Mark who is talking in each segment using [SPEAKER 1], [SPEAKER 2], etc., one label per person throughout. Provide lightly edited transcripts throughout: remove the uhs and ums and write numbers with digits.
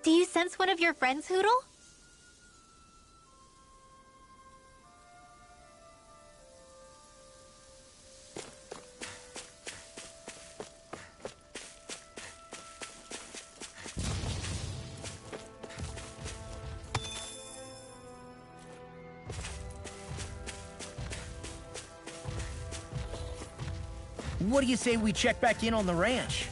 [SPEAKER 1] Do you sense one of your friends, Hootle?
[SPEAKER 2] What do you say we check back in on the ranch?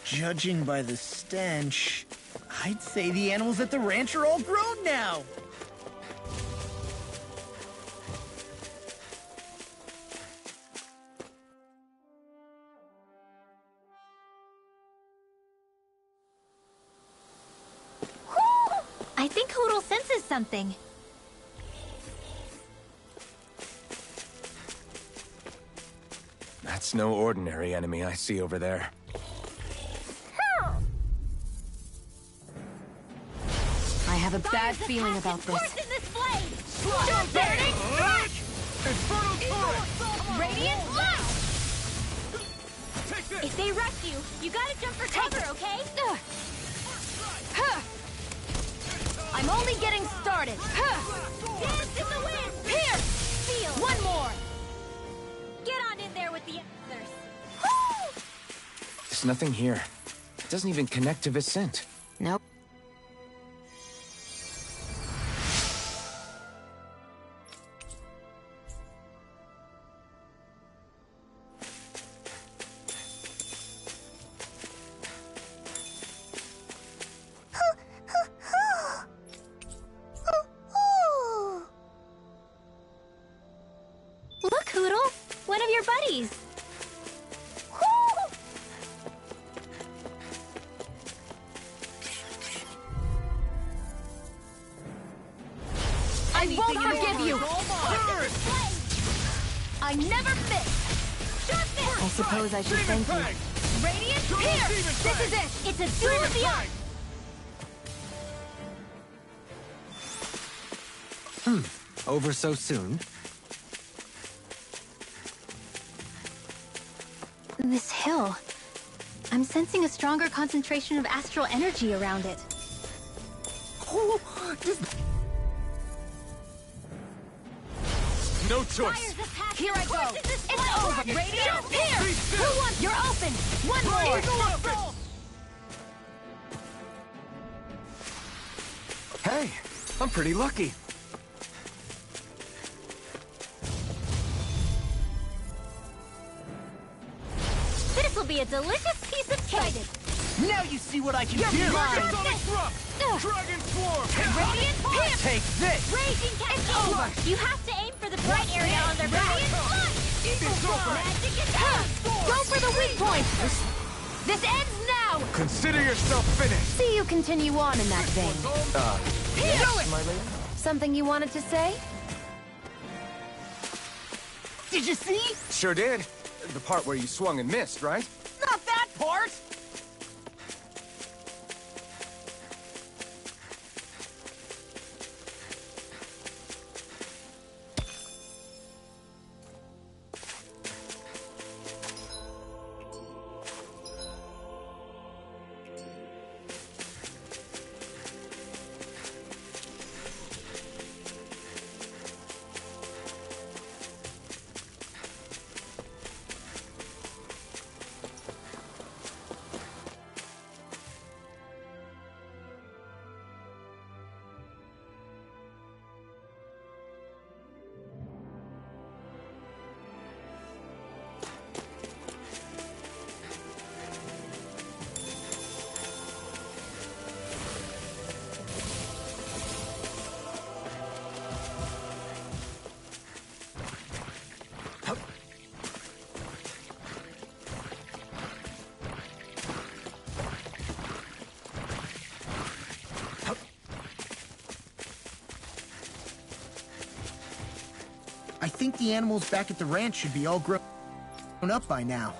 [SPEAKER 2] Judging by the stench, I'd say the animals at the ranch are all grown now.
[SPEAKER 1] I think Hootle senses something.
[SPEAKER 3] That's no ordinary enemy I see over there.
[SPEAKER 4] I have a bad feeling about this.
[SPEAKER 1] Radiant light! If they rush you, you gotta jump for cover, okay?
[SPEAKER 4] I'm only getting started.
[SPEAKER 1] Dance in the wind!
[SPEAKER 4] Here!
[SPEAKER 1] Feel!
[SPEAKER 4] One more!
[SPEAKER 1] Get on in there with the others.
[SPEAKER 3] There's nothing here. It doesn't even connect to Vicente.
[SPEAKER 4] Nope.
[SPEAKER 1] Look, Hootle! One of your buddies!
[SPEAKER 4] I won't forgive you! I never miss! I suppose I should thank you.
[SPEAKER 1] Radiant, here! This is it! It's a duel of the arts!
[SPEAKER 5] Over so soon?
[SPEAKER 1] This hill... I'm sensing a stronger concentration of astral energy around it.
[SPEAKER 3] No choice.
[SPEAKER 4] Here I go! It's over! Radiant, here! Who wants? You're open! One more!
[SPEAKER 3] Hey, I'm pretty lucky.
[SPEAKER 1] This will be a delicious piece of cake!
[SPEAKER 2] Now you see what I can do!
[SPEAKER 3] Dragon Swarm!
[SPEAKER 1] Radiant, here!
[SPEAKER 2] Take this!
[SPEAKER 1] Raging Cascade!
[SPEAKER 4] over.
[SPEAKER 1] You have to aim for the bright area on their back!
[SPEAKER 4] Go for the weak point! This ends now!
[SPEAKER 3] Consider yourself finished.
[SPEAKER 4] See you continue on in that vein.
[SPEAKER 3] Yes, my lady?
[SPEAKER 4] Something you wanted to say?
[SPEAKER 2] Did you see?
[SPEAKER 3] Sure did. The part where you swung and missed, right?
[SPEAKER 2] Not that part! I think the animals back at the ranch should be all grown up by now.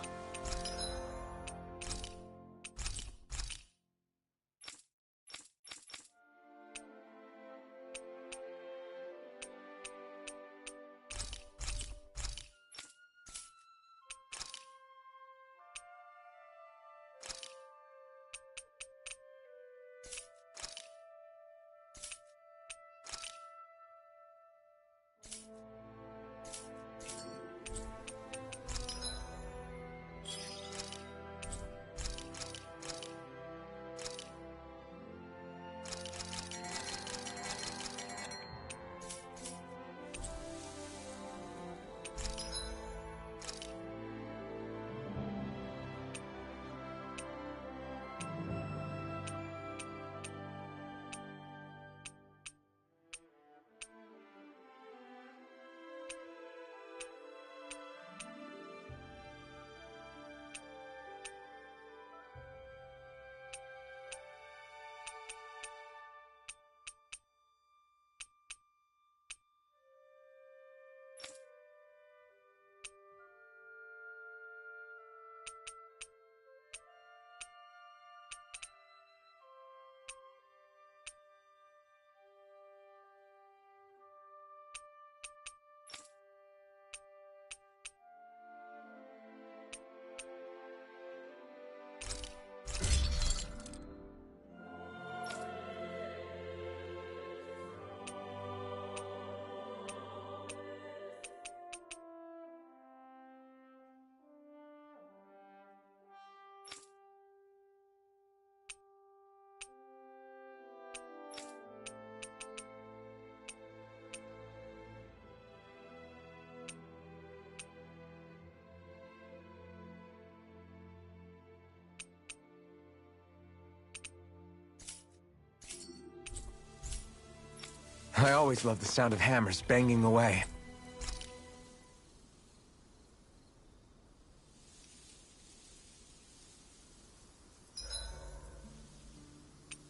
[SPEAKER 3] I always love the sound of hammers banging away.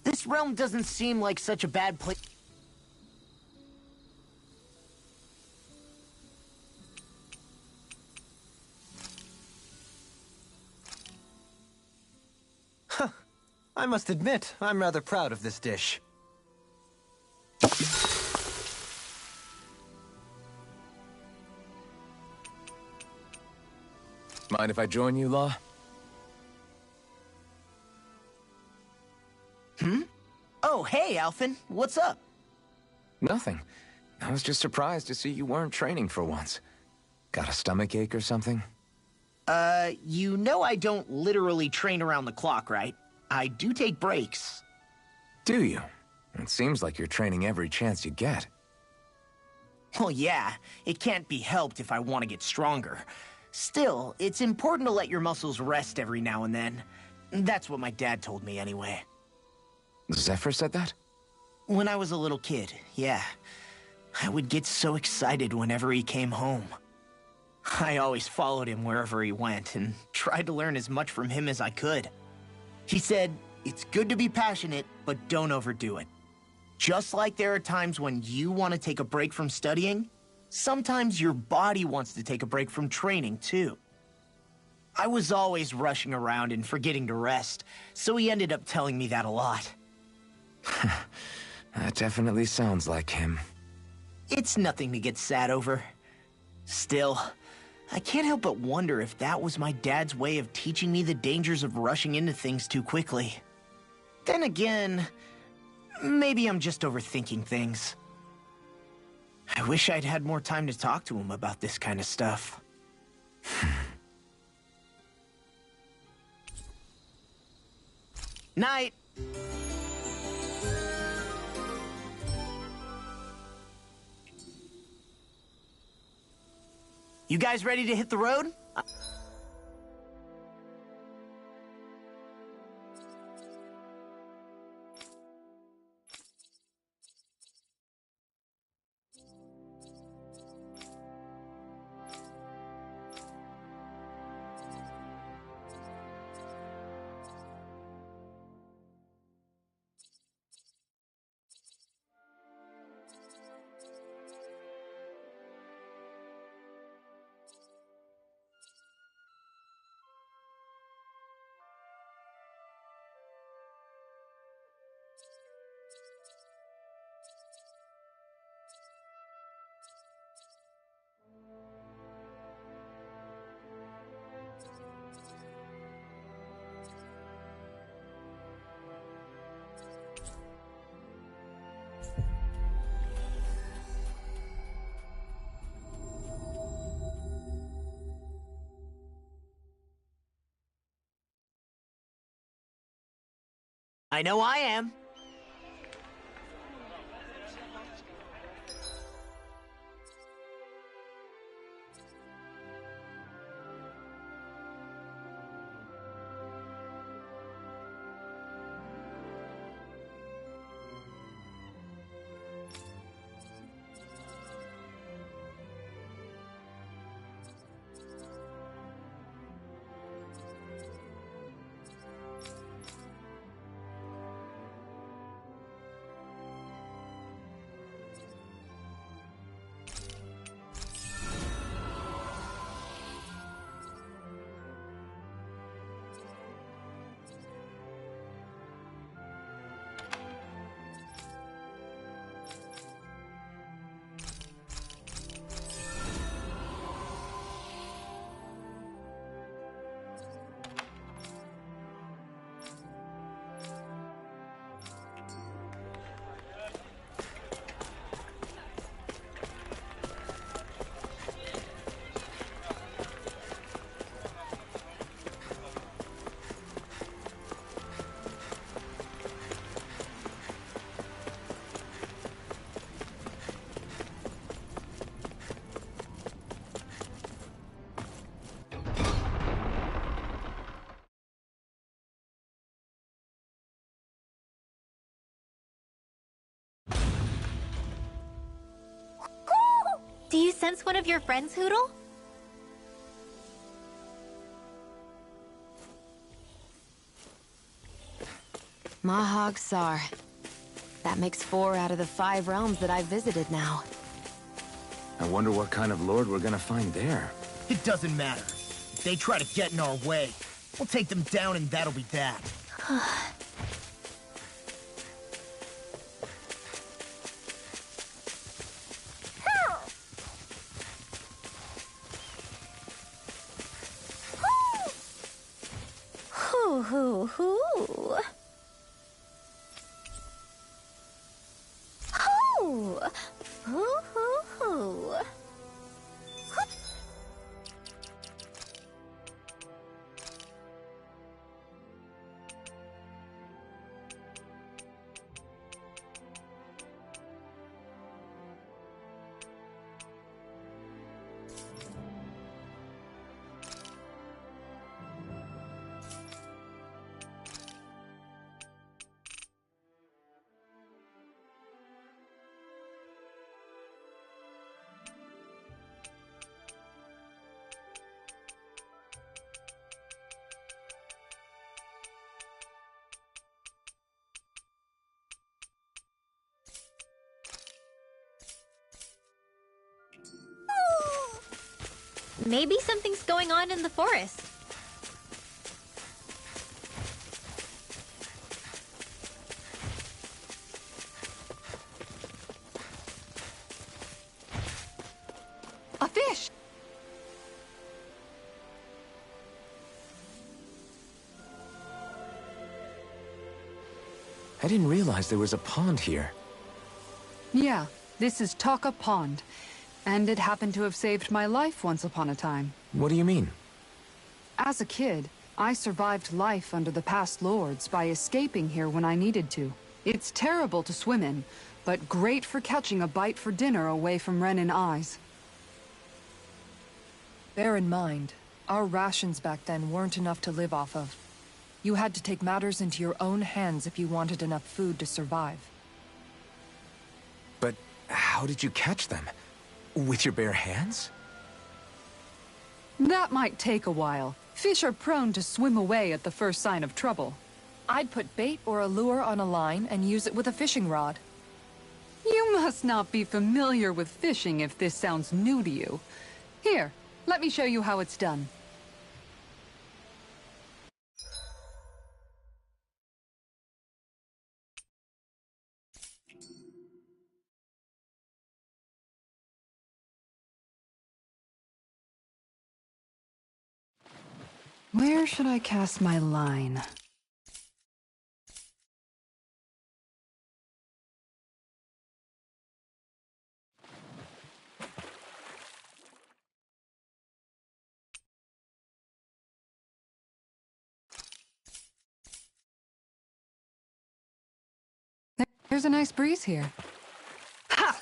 [SPEAKER 2] This realm doesn't seem like such a bad place.
[SPEAKER 5] I must admit, I'm rather proud of this dish.
[SPEAKER 3] Mind if I join you, Law?
[SPEAKER 2] Oh, hey, Alphen. What's up?
[SPEAKER 3] Nothing. I was just surprised to see you weren't training for once. Got a stomachache or something?
[SPEAKER 2] You know I don't literally train around the clock, right? I do take breaks.
[SPEAKER 3] Do you? It seems like you're training every chance you get.
[SPEAKER 2] Well, yeah, it can't be helped if I want to get stronger. Still, it's important to let your muscles rest every now and then. That's what my dad told me anyway.
[SPEAKER 3] Zephyr said that?
[SPEAKER 2] When I was a little kid, yeah. I would get so excited whenever he came home. I always followed him wherever he went and tried to learn as much from him as I could. He said, it's good to be passionate, but don't overdo it. Just like there are times when you want to take a break from studying, sometimes your body wants to take a break from training, too. I was always rushing around and forgetting to rest, so he ended up telling me that a lot.
[SPEAKER 3] That definitely sounds like him.
[SPEAKER 2] It's nothing to get sad over. Still, I can't help but wonder if that was my dad's way of teaching me the dangers of rushing into things too quickly. Then again, maybe I'm just overthinking things. I wish I'd had more time to talk to him about this kind of stuff. Night! You guys ready to hit the road? I know I am.
[SPEAKER 1] Do you sense one of your friends, Hootle?
[SPEAKER 4] Mahag Sar. That makes 4 out of the 5 realms that I've visited now.
[SPEAKER 3] I wonder what kind of lord we're gonna find there.
[SPEAKER 2] It doesn't matter. If they try to get in our way, we'll take them down and that'll be that.
[SPEAKER 1] Hoo hoo hoo. Hoo. Hoo hoo hoo. Maybe something's going on in the forest.
[SPEAKER 6] A fish!
[SPEAKER 3] I didn't realize there was a pond here.
[SPEAKER 6] Yeah, this is Taka Pond. And it happened to have saved my life once upon a time.
[SPEAKER 3] What do you mean?
[SPEAKER 6] As a kid, I survived life under the past lords by escaping here when I needed to. It's terrible to swim in, but great for catching a bite for dinner away from Renin eyes. Bear in mind, our rations back then weren't enough to live off of. You had to take matters into your own hands if you wanted enough food to survive.
[SPEAKER 3] But how did you catch them? With your bare hands?
[SPEAKER 6] That might take a while. Fish are prone to swim away at the first sign of trouble. I'd put bait or a lure on a line and use it with a fishing rod. You must not be familiar with fishing if this sounds new to you. Here, let me show you how it's done. Where should I cast my line? There's a nice breeze here. Ha!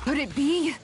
[SPEAKER 6] Could it be?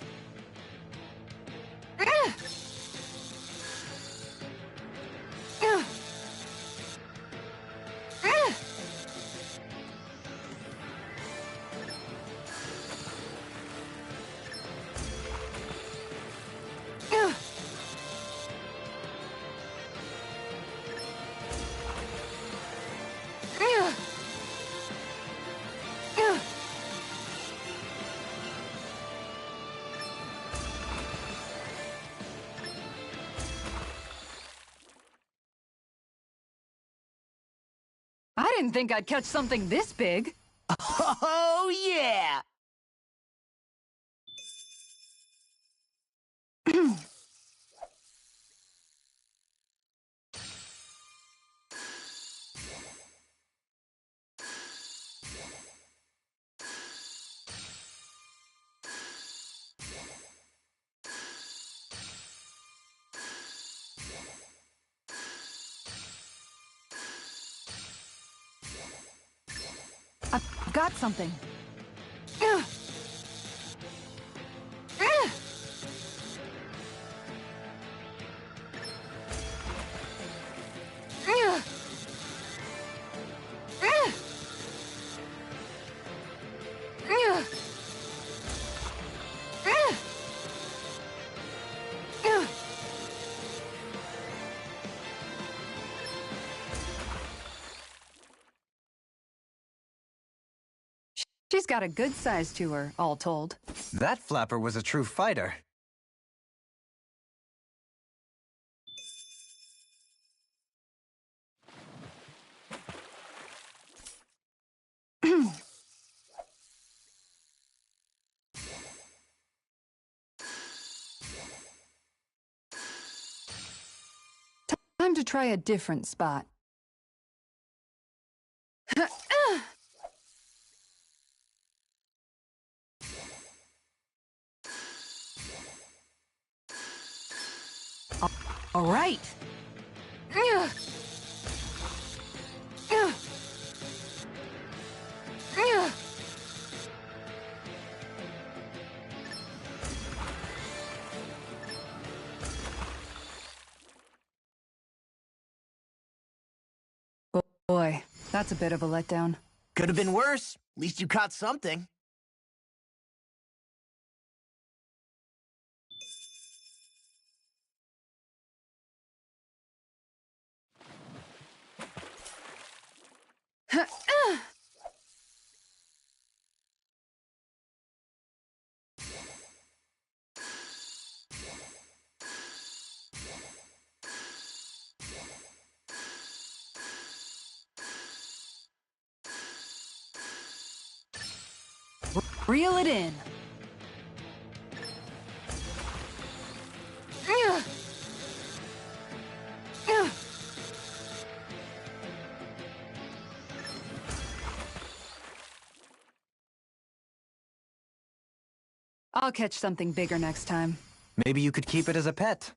[SPEAKER 6] I didn't think I'd catch something this big.
[SPEAKER 2] Oh, yeah!
[SPEAKER 6] I've got something. She's got a good size to her, all told.
[SPEAKER 5] That flapper was a true fighter.
[SPEAKER 6] Time to try a different spot. All right. Boy, that's a bit of a letdown.
[SPEAKER 2] Could have been worse. At least you caught something.
[SPEAKER 6] Reel it in. I'll catch something bigger next time.
[SPEAKER 5] Maybe you could keep it as a pet.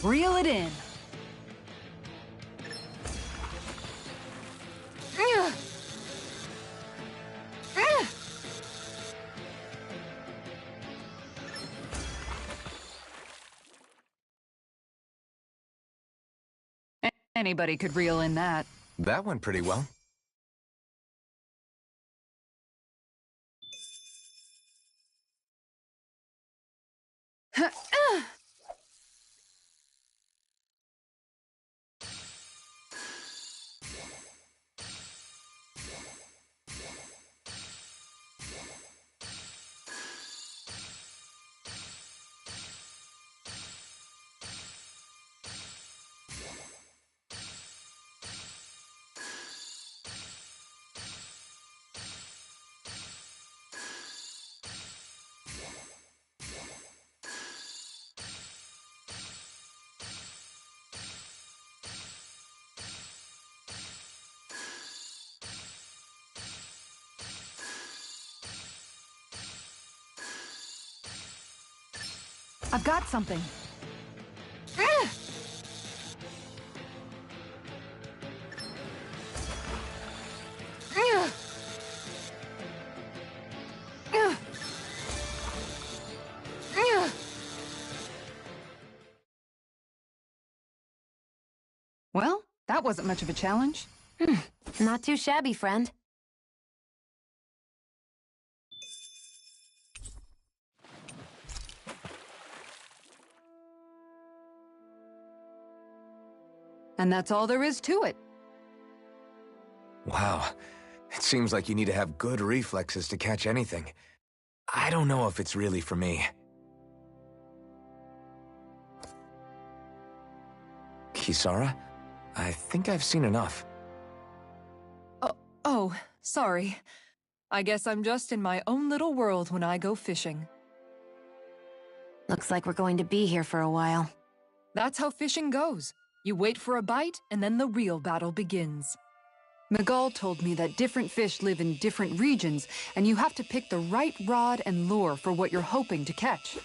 [SPEAKER 6] Reel it in. Anybody could reel in that.
[SPEAKER 3] That went pretty well.
[SPEAKER 6] I've got something. Well, that wasn't much of a challenge.
[SPEAKER 4] Not too shabby, friend.
[SPEAKER 6] And that's all there is to it.
[SPEAKER 3] Wow. It seems like you need to have good reflexes to catch anything. I don't know if it's really for me. Kisara? I think I've seen enough.
[SPEAKER 6] Oh, sorry. I guess I'm just in my own little world when I go fishing.
[SPEAKER 4] Looks like we're going to be here for a while.
[SPEAKER 6] That's how fishing goes. You wait for a bite, and then the real battle begins. Miguel told me that different fish live in different regions, and you have to pick the right rod and lure for what you're hoping to catch.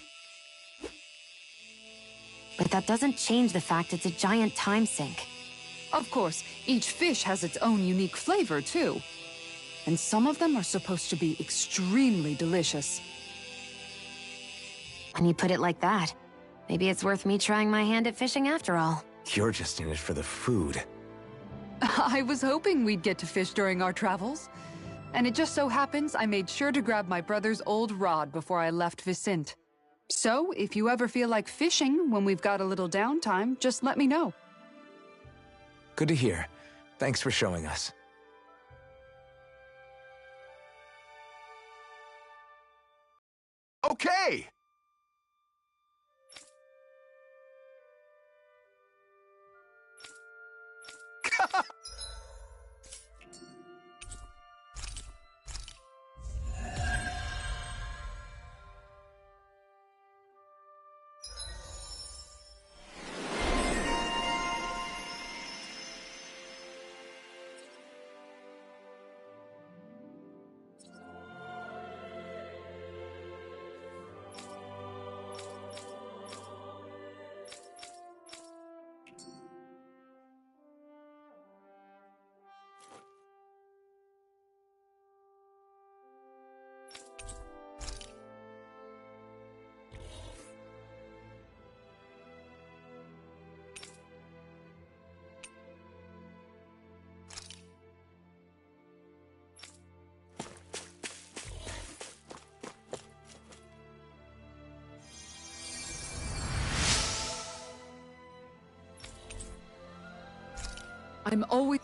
[SPEAKER 4] But that doesn't change the fact it's a giant time sink.
[SPEAKER 6] Of course, each fish has its own unique flavor, too. And some of them are supposed to be extremely delicious.
[SPEAKER 4] When you put it like that, maybe it's worth me trying my hand at fishing after all.
[SPEAKER 3] You're just in it for the food.
[SPEAKER 6] I was hoping we'd get to fish during our travels. And it just so happens I made sure to grab my brother's old rod before I left Vicente. So, if you ever feel like fishing when we've got a little downtime, just let me know.
[SPEAKER 3] Good to hear. Thanks for showing us.
[SPEAKER 7] Okay!
[SPEAKER 6] I'm always...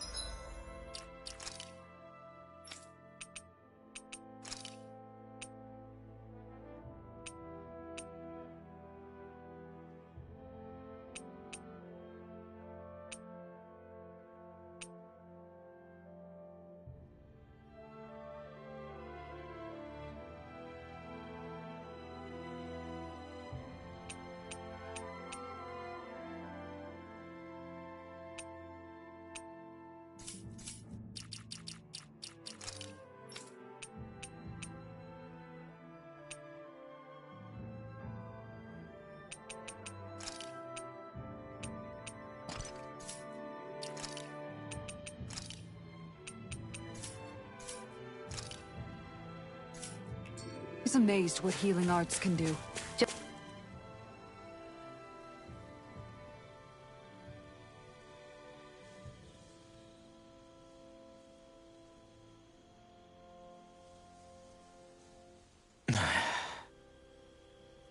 [SPEAKER 6] amazed what healing arts can do.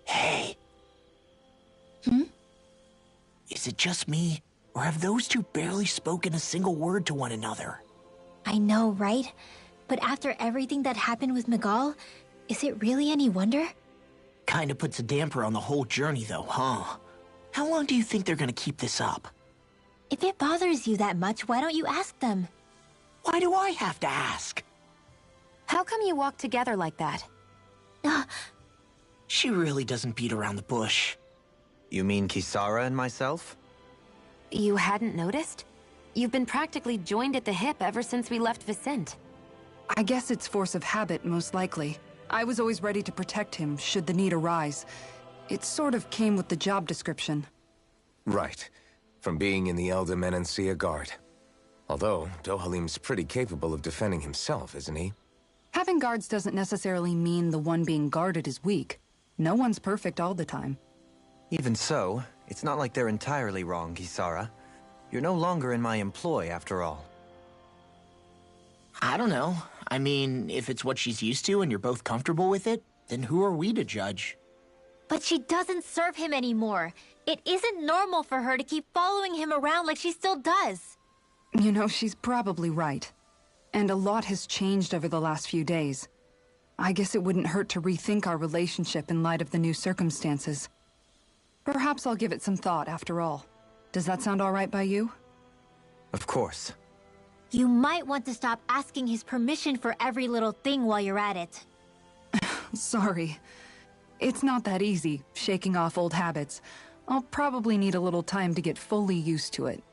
[SPEAKER 2] Hey. Is it just me, or have those two barely spoken a single word to one another?
[SPEAKER 1] I know, right? But after everything that happened with Miguel, is it really any wonder?
[SPEAKER 2] Kinda puts a damper on the whole journey though, huh? How long do you think they're gonna keep this up?
[SPEAKER 1] If it bothers you that much, why don't you ask them?
[SPEAKER 2] Why do I have to ask?
[SPEAKER 4] How come you walk together like that?
[SPEAKER 2] She really doesn't beat around the bush.
[SPEAKER 5] You mean Kisara and myself?
[SPEAKER 4] You hadn't noticed? You've been practically joined at the hip ever since we left Vicente.
[SPEAKER 6] I guess it's force of habit, most likely. I was always ready to protect him, should the need arise. It sort of came with the job description.
[SPEAKER 3] Right. From being in the Elder Menancia Guard. Although, Dohalim's pretty capable of defending himself, isn't he?
[SPEAKER 6] Having guards doesn't necessarily mean the one being guarded is weak. No one's perfect all the time.
[SPEAKER 5] Even so, it's not like they're entirely wrong, Kisara. You're no longer in my employ, after all.
[SPEAKER 2] I don't know. I mean, if it's what she's used to and you're both comfortable with it, then who are we to judge?
[SPEAKER 4] But she doesn't serve him anymore. It isn't normal for her to keep following him around like she still does.
[SPEAKER 6] You know, she's probably right. And a lot has changed over the last few days. I guess it wouldn't hurt to rethink our relationship in light of the new circumstances. Perhaps I'll give it some thought after all. Does that sound all right by you?
[SPEAKER 5] Of course.
[SPEAKER 4] You might want to stop asking his permission for every little thing while you're at it.
[SPEAKER 6] Sorry. It's not that easy, shaking off old habits. I'll probably need a little time to get fully used to it.